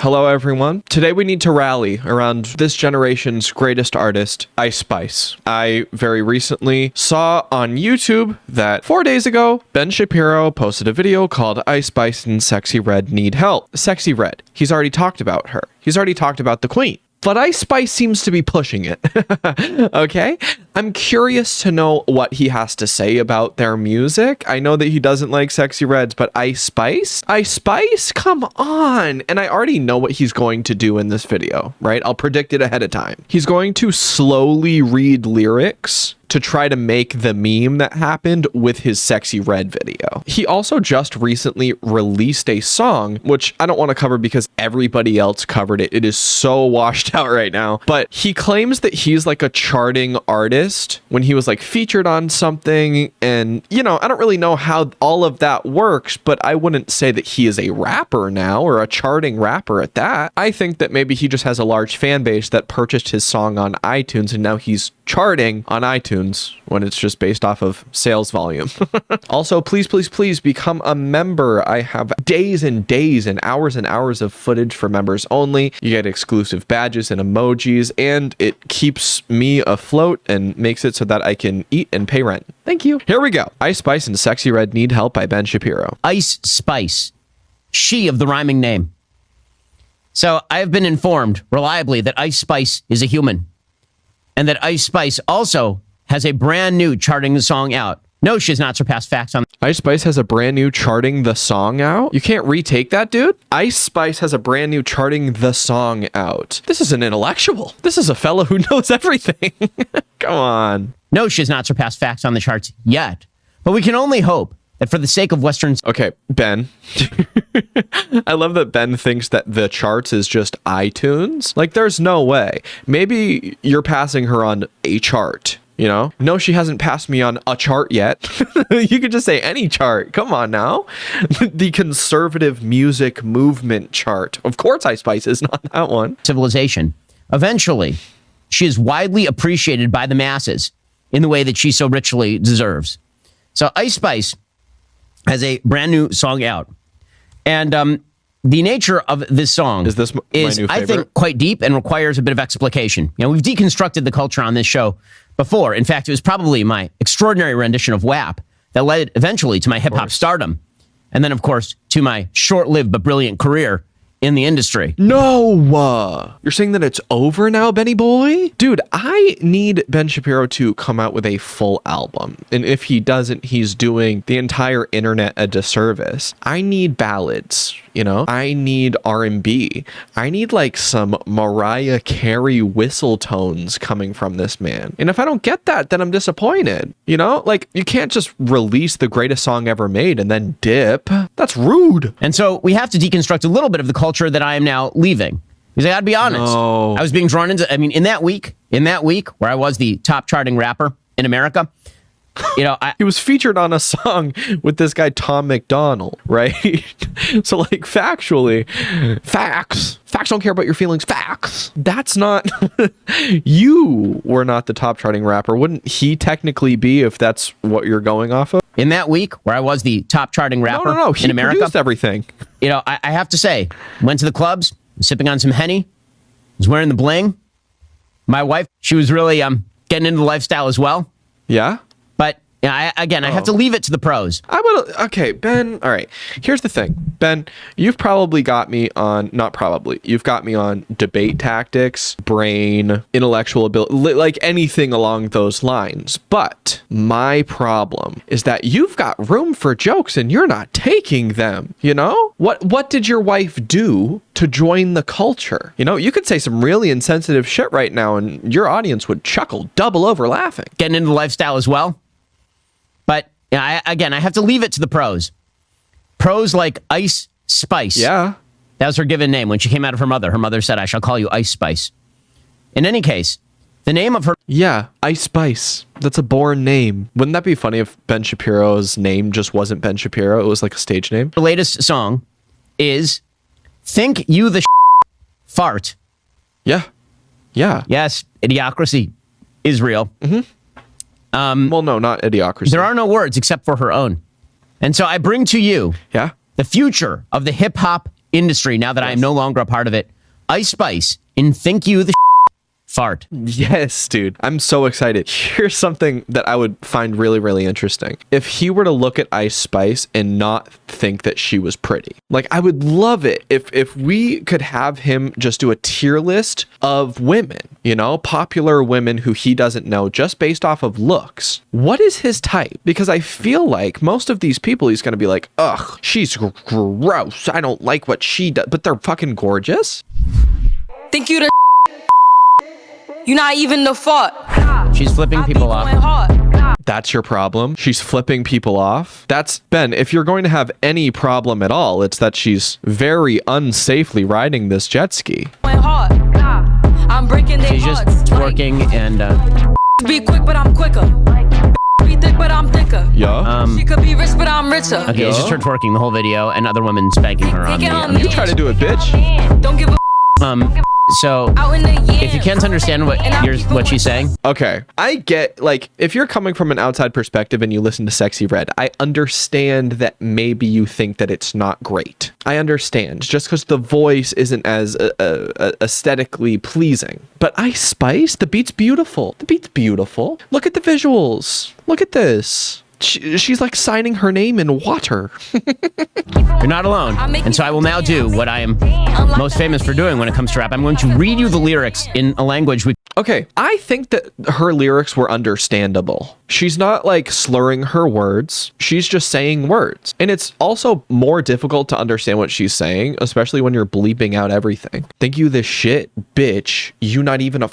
Hello, everyone. Today we need to rally around this generation's greatest artist, Ice Spice. I very recently saw on YouTube that 4 days ago, Ben Shapiro posted a video called Ice Spice and Sexy Red Need Help. Sexy Red. He's already talked about her. He's already talked about the Queen. But Ice Spice seems to be pushing it. Okay? I'm curious to know what he has to say about their music. I know that he doesn't like Sexy Reds, but Ice Spice? Ice Spice? Come on. And I already know what he's going to do in this video, right? I'll predict it ahead of time. He's going to slowly read lyrics to try to make the meme that happened with his Sexy Red video. He also just recently released a song, which I don't want to cover because everybody else covered it. It is so washed out right now. But he claims that he's like a charting artist when he was like featured on something. And, you know, I don't really know how all of that works, but I wouldn't say that he is a rapper now or a charting rapper at that. I think that maybe he just has a large fan base that purchased his song on iTunes and now he's charting on iTunes when it's just based off of sales volume. Also, please become a member. I have days and days and hours of footage for members only. You get exclusive badges and emojis, and it keeps me afloat and makes it so that I can eat and pay rent. Thank you. Here we go. Ice Spice and Sexy Red Need Help by Ben Shapiro. Ice Spice. She of the rhyming name. So I have been informed reliably that Ice Spice is a human. And that Ice Spice also has a brand new charting the song out. No, she has not surpassed facts on. Ice Spice has a brand new charting the song out? You can't retake that, dude? Ice Spice has a brand new charting the song out. This is an intellectual. This is a fellow who knows everything. Come on. No, she has not surpassed facts on the charts yet. But we can only hope that for the sake of Western... Okay, Ben. I love that Ben thinks that the charts is just iTunes. Like, there's no way. Maybe you're passing her on a chart, you know? No, she hasn't passed me on a chart yet. You could just say any chart. Come on now. The conservative music movement chart. Of course, Ice Spice is not that one. Civilization. Eventually, she is widely appreciated by the masses in the way that she so richly deserves. So Ice Spice has a brand new song out. And the nature of this song is my new favorite? I think, quite deep and requires a bit of explication. You know, we've deconstructed the culture on this show before. In fact, it was probably my extraordinary rendition of WAP that led eventually to my hip-hop stardom. And then, of course, to my short-lived but brilliant career in the industry. No! You're saying that it's over now, Benny boy? Dude, I need Ben Shapiro to come out with a full album. And if he doesn't, he's doing the entire internet a disservice. I need ballads, you know? I need R&B. I need like some Mariah Carey whistle tones coming from this man. And if I don't get that, then I'm disappointed. You know? Like, you can't just release the greatest song ever made and then dip. That's rude. And so we have to deconstruct a little bit of the culture that I am now leaving. Because I gotta be honest, no. I was being drawn into, I mean, in that week where I was the top charting rapper in America, you know, he was featured on a song with this guy, Tom McDonald, right? So like factually, facts don't care about your feelings. Facts. That's not, you were not the top charting rapper. Wouldn't he technically be if that's what you're going off of? In that week where I was the top charting rapper in America. He produced everything. You know, I have to say, went to the clubs, sipping on some Henny, was wearing the bling. My wife, she was really getting into the lifestyle as well. Yeah? But I have to leave it to the pros. Okay, Ben, all right. Here's the thing. Ben, you've probably got me on, not probably, you've got me on debate tactics, brain, intellectual ability, like anything along those lines. But my problem is that you've got room for jokes and you're not taking them, you know? What did your wife do to join the culture? You know, you could say some really insensitive shit right now and your audience would chuckle double over laughing. Getting into the lifestyle as well. But I have to leave it to the pros. Pros like Ice Spice. Yeah. That was her given name when she came out of her mother. Her mother said, I shall call you Ice Spice. In any case, the name of her... Yeah, Ice Spice. That's a born name. Wouldn't that be funny if Ben Shapiro's name just wasn't Ben Shapiro? It was like a stage name. Her latest song is Think You the Fart. Yeah. Yeah. Yes, Idiocracy is real. Mm-hmm. Well, no, not Idiocracy. There are no words except for her own. And so I bring to you the future of the hip-hop industry now that I am no longer a part of it. Ice Spice in Thank You the Fart. Yes, dude. I'm so excited. Here's something that I would find really, really interesting. If he were to look at Ice Spice and not think that she was pretty. Like, I would love it if we could have him just do a tier list of women, you know, popular women who he doesn't know just based off of looks. What is his type? Because I feel like most of these people he's going to be like, ugh, she's gross. I don't like what she does. But they're fucking gorgeous. Think you the you not even the fault. She's flipping people off. That's your problem. She's flipping people off. That's, Ben, if you're going to have any problem at all, it's that she's very unsafely riding this jet ski. I'm breaking their She's just hearts. twerking and Be quick, but I'm quicker. Be thick, but I'm thicker. Yeah. She could be rich, but I'm richer. okay, it's just her twerking the whole video and other women spanking her on Take it on the me. You try to do it, bitch. Don't give a so out in the year. if you can't understand what she's saying, Okay. I get, like, if you're coming from an outside perspective and you listen to Sexy Red, I understand that maybe you think that it's not great. I understand. Just because the voice isn't as aesthetically pleasing. But Ice Spice, the beat's beautiful. The beat's beautiful. Look at the visuals. Look at this. She's like signing her name in water. you're not alone. And so I will now do what I am most famous for doing when it comes to rap. I'm going to read you the lyrics in a language we... Okay, I think that her lyrics were understandable. She's not like slurring her words. She's just saying words. And it's also more difficult to understand what she's saying, especially when you're bleeping out everything. Think you this shit, bitch. You not even a...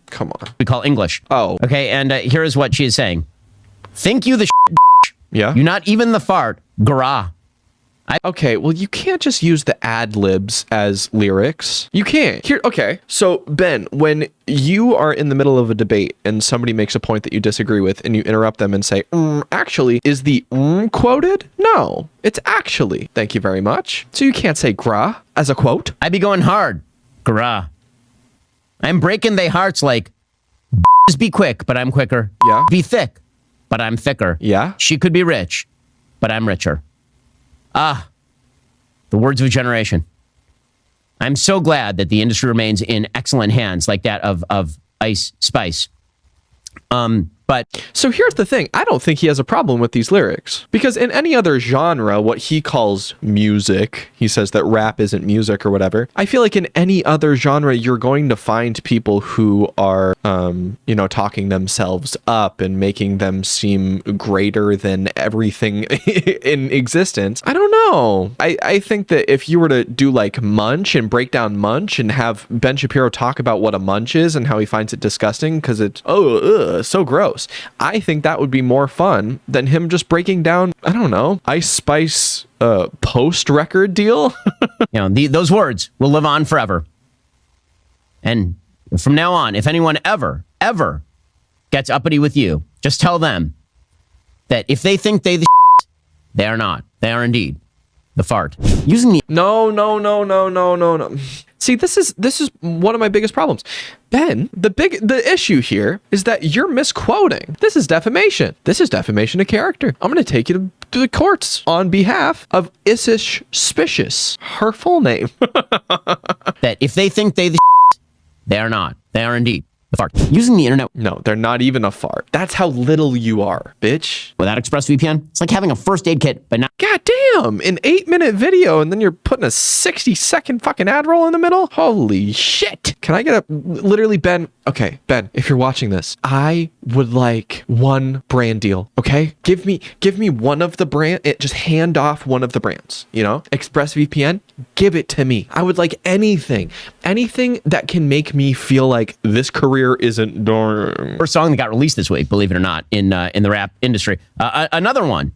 Come on. we call English. Oh. Okay, and here is what she is saying. Think you the Yeah? you not even the fart, grah. Okay, well, you can't just use the ad libs as lyrics. You can't. Here, okay. So, Ben, when you are in the middle of a debate and somebody makes a point that you disagree with and you interrupt them and say, actually, is the quoted? No, it's actually. Thank you very much. So you can't say gra as a quote. I be going hard, grah. I'm breaking they hearts like, be quick, but I'm quicker. Yeah. Be thick, but I'm thicker. Yeah. She could be rich, but I'm richer. Ah, the words of a generation. I'm so glad that the industry remains in excellent hands like that of Ice Spice. But So here's the thing. I don't think he has a problem with these lyrics because in any other genre, what he calls music, he says that rap isn't music or whatever. I feel like in any other genre, you're going to find people who are, talking themselves up and making them seem greater than everything in existence. I don't know. I think that if you were to do like Munch and break down Munch and have Ben Shapiro talk about what a munch is and how he finds it disgusting because it's, so gross. I think that would be more fun than him just breaking down, I don't know, Ice Spice post-record deal. those words will live on forever. And from now on, if anyone ever gets uppity with you, just tell them that if they think they they are not. They are indeed the fart. Using the No. See, this is one of my biggest problems. Ben, the issue here is that you're misquoting. This is defamation. This is defamation of character. I'm going to take you to the courts on behalf of Isish Spicious, her full name. that if they think they they are not. They are indeed the fart. Using the internet No, they're not even a fart. That's how little you are, bitch. without ExpressVPN, it's like having a first aid kit, but not. God damn, an 8-minute video and then you're putting a 60-second fucking ad roll in the middle? Holy shit. Can I get literally, Ben, okay, Ben, if you're watching this, I would like one brand deal, okay? Give me one of the brand, just hand off one of the brands, ExpressVPN, give it to me. I would like anything that can make me feel like this career isn't done. First song that got released this week, believe it or not, in the rap industry. Another one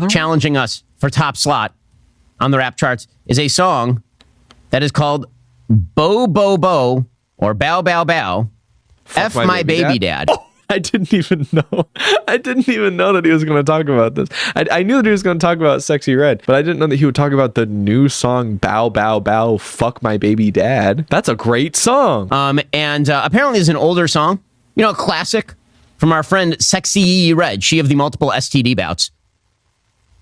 challenging us for top slot on the rap charts is a song that is called Bo Bo Bo or Bow Bow Bow. F my baby dad. Oh, I didn't even know. I didn't even know that he was going to talk about this. I knew that he was going to talk about Sexy Red, but I didn't know that he would talk about the new song Bow Bow Bow Fuck My Baby Dad. That's a great song. And apparently it's an older song, a classic from our friend Sexy Red, she of the multiple STD bouts.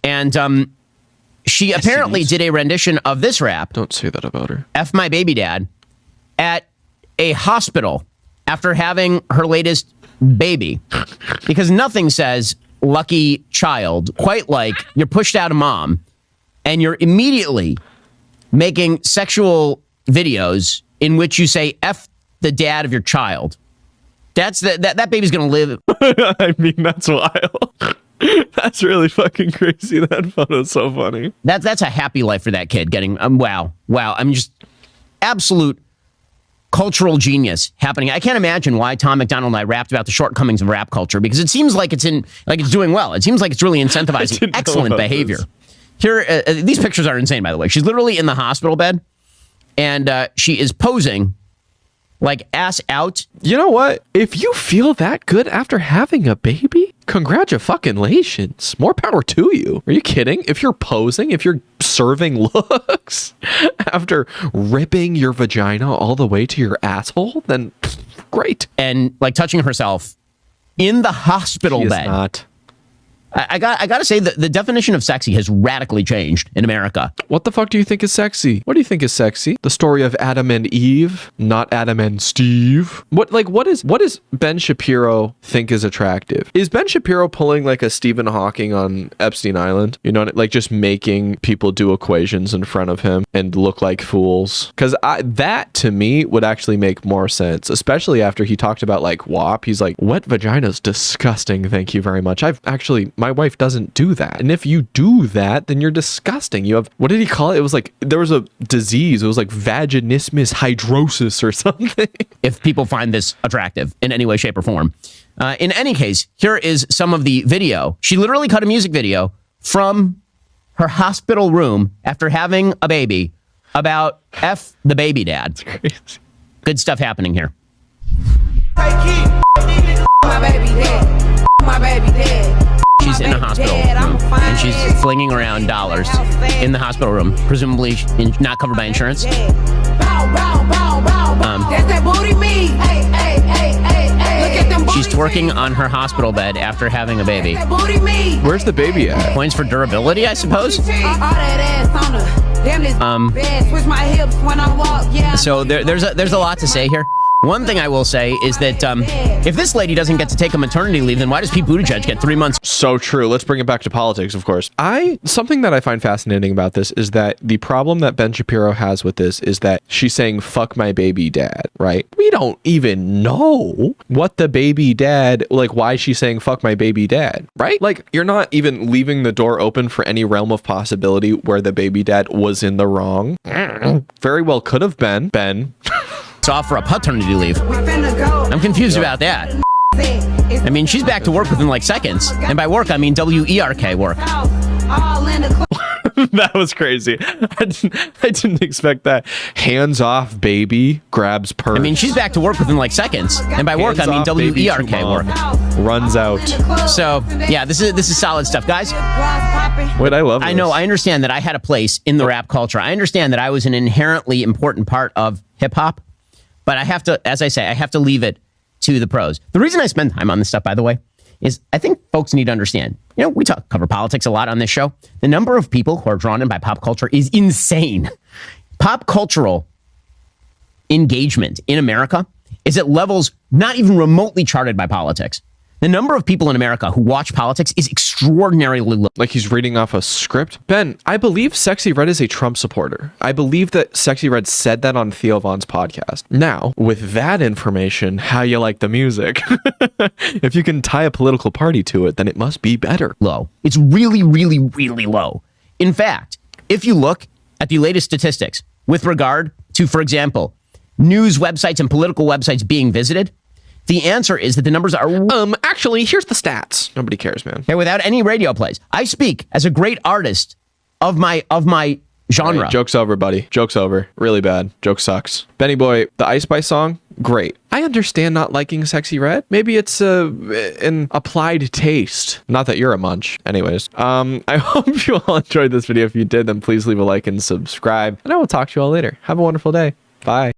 And She apparently did a rendition of this rap, Don't say that about her. F My Baby Dad, at a hospital after having her latest baby. Because nothing says lucky child quite like you're pushed out of mom and you're immediately making sexual videos in which you say F the dad of your child. That baby's going to live. I mean, that's wild. That's really fucking crazy. That photo's so funny. That's a happy life for that kid getting, wow. I mean, just absolute cultural genius happening. I can't imagine why Tom McDonald and I rapped about the shortcomings of rap culture, because it seems like it's doing well. It seems like it's really incentivizing excellent behavior. This. Here, these pictures are insane, by the way. She's literally in the hospital bed, and she is posing like ass out. You know what? If you feel that good after having a baby, congratulations. More power to you. Are you kidding? If you're posing, if you're serving looks after ripping your vagina all the way to your asshole, then great. And like touching herself in the hospital She is bed. not. I got to say that the definition of sexy has radically changed in America. What the fuck do you think is sexy? What do you think is sexy? The story of Adam and Eve, not Adam and Steve. What does Ben Shapiro think is attractive? Is Ben Shapiro pulling like a Stephen Hawking on Epstein Island? You know, like just making people do equations in front of him and look like fools? Because that to me would actually make more sense, especially after he talked about like WAP. He's like, wet vagina's disgusting. Thank you very much. My wife doesn't do that. And if you do that, then you're disgusting. You have, what did he call it? It was like, there was a disease. It was like vaginismus hydrosis or something. If people find this attractive in any way, shape, or form. In any case, here is some of the video. She literally cut a music video from her hospital room after having a baby about F the baby dad. It's crazy. Good stuff happening here. My baby dead. My baby dead. She's in a hospital room, and she's flinging around dollars in the hospital room, presumably not covered by insurance. That's that booty me. Look at them She's twerking on her hospital bed after having a baby. booty me. Where's the baby at? Points for durability, I suppose. All that ass on her. Damn this bed. Switch my hips when I walk. Yeah. So there's a lot to say here. One thing I will say is that if this lady doesn't get to take a maternity leave, then why does Pete Buttigieg get 3 months? So true. Let's bring it back to politics, of course. Something that I find fascinating about this is that the problem that Ben Shapiro has with this is that she's saying, fuck my baby dad, right? We don't even know what the baby dad, like why she's saying fuck my baby dad, right? Like you're not even leaving the door open for any realm of possibility where the baby dad was in the wrong. Very well could have been Ben. Off for a paternity leave. I'm confused about that. I mean, she's back to work within like seconds. And by work, I mean WERK work. That was crazy. I didn't expect that. Hands off, baby. Grabs purse. I mean, she's back to work within like seconds. And by work, I mean WERK work. Runs out. So, yeah, this is solid stuff, guys. Wait, I love this. I know, I understand that I had a place in the rap culture. I understand that I was an inherently important part of hip hop. But I have to, as I say, I have to leave it to the pros. The reason I spend time on this stuff, by the way, is I think folks need to understand. You know, we cover politics a lot on this show. The number of people who are drawn in by pop culture is insane. Pop cultural engagement in America is at levels not even remotely charted by politics. The number of people in America who watch politics is extraordinarily low. Like he's reading off a script. Ben, I believe Sexy Red is a Trump supporter. I believe that Sexy Red said that on Theo Von's podcast. Now, with that information, how you like the music? If you can tie a political party to it, then it must be better. Low. It's really, really, really low. In fact, if you look at the latest statistics with regard to, for example, news websites and political websites being visited, the answer is that the numbers are... Actually, here's the stats. Nobody cares, man. Okay, without any radio plays. I speak as a great artist of my genre. Right, joke's over, buddy. Joke's over. Really bad. Joke sucks. Benny Boy, the Ice Spice song, great. I understand not liking Sexy Red. Maybe it's an applied taste. Not that you're a munch. Anyways, I hope you all enjoyed this video. If you did, then please leave a like and subscribe. And I will talk to you all later. Have a wonderful day. Bye.